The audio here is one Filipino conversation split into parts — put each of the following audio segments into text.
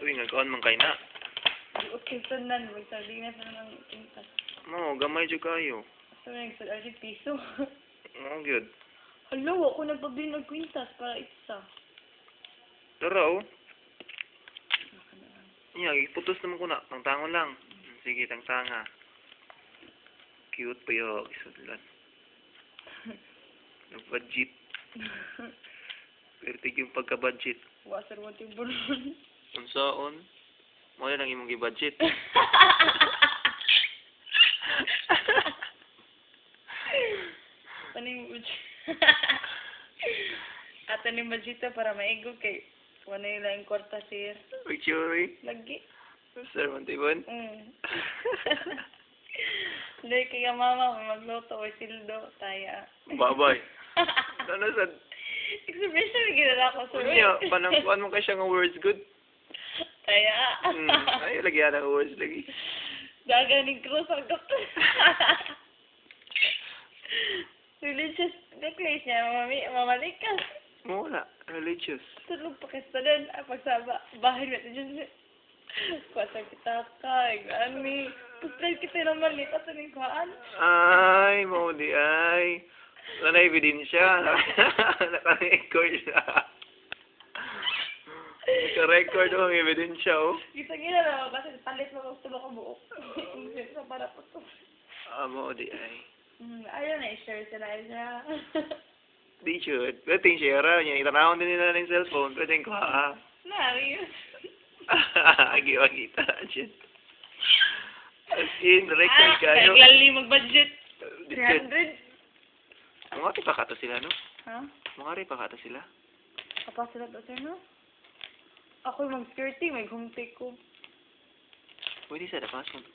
Uy, nagkaon man kay na. Okay, sunan. Magsabi na sa mga pintas. Mo, gamay jud kayo. So, nagsabi piso. Mo gyud. Hello, ako nagpabili ng kwintas para isa. Tara oh. Iya, iputos naman ko na. Tangtangon lang. Sige, tangtanga. Cute pa yung isudlan. Nag-budget. Pertig yung pagka-budget. Wasar mo tiburon. Unsaon? Mo lang imong gi-budget. Paning budget. Ato ni budget para maigog kay wala yung laing kwarta sir. Uy, Churi. Lagi. Sir, Montibon. Hindi, kaya mama, magluto o sildo, taya. Babay. Ano sa... Exhibition, ginala ko, sir. Unya, panangkuan mo ka siya ng words good? Taya. Ay, lagyan ng words lagi. Daganing cross ang doktor. Religious necklace niya, mamalikas. Muna, religious. Tulog pa kasi doon, pagsaba, bahay natin dyan. Kuwasang kita ka, gani. Pagplag kita naman, lipat sa lingkuhaan. Ay, mo di ay. Wala na ebidensya. Naka-record siya. Naka-record ang ebidensya, oh. Kita gina na, kasi palit mo kung tulog ko buok. Sa para po to. Mo di ay. Ayaw na, i-share sila niya. Di should. Pwedeng share niya. Itanahon din nila ng cellphone. Pwedeng ko ha. Nari. Agi-agi shit. As in, record kayo. Naglali mag-budget. 300. Mga pa kato sila, no? Ha? Mga pa kato sila. Apa sila to, sir, no? Ako mag-security, may humtake ko. Pwede sa dapason.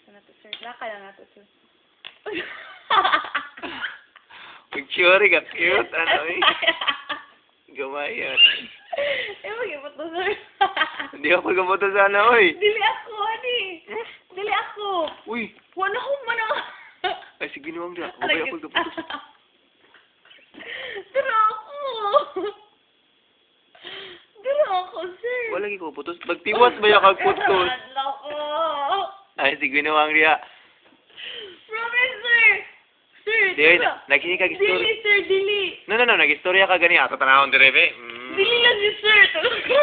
Sana to, sir. Laka lang na to, sir. Mag-churi ka, cute. Ano eh? Gamayan. Mag-ipot to, sir. Hindi ako pagkabuto sana, oy. Dili ako, ani. Dili ako. Uy. Wala ko man ako. Ay, sige naman dyan. Huwag ako pagkabuto. Dira ako. Dira ako, sir. Wala lagi ko putos. Magtiwas ba yung kagputos? Lako. Ay, sige naman dyan. Promise, sir. Sir, Di, diba? nakinig ka Dili, story. sir, dili. No, nag-istorya ka gani. Ato tanahon dire, be. Dili lang yun, sir. Talaga.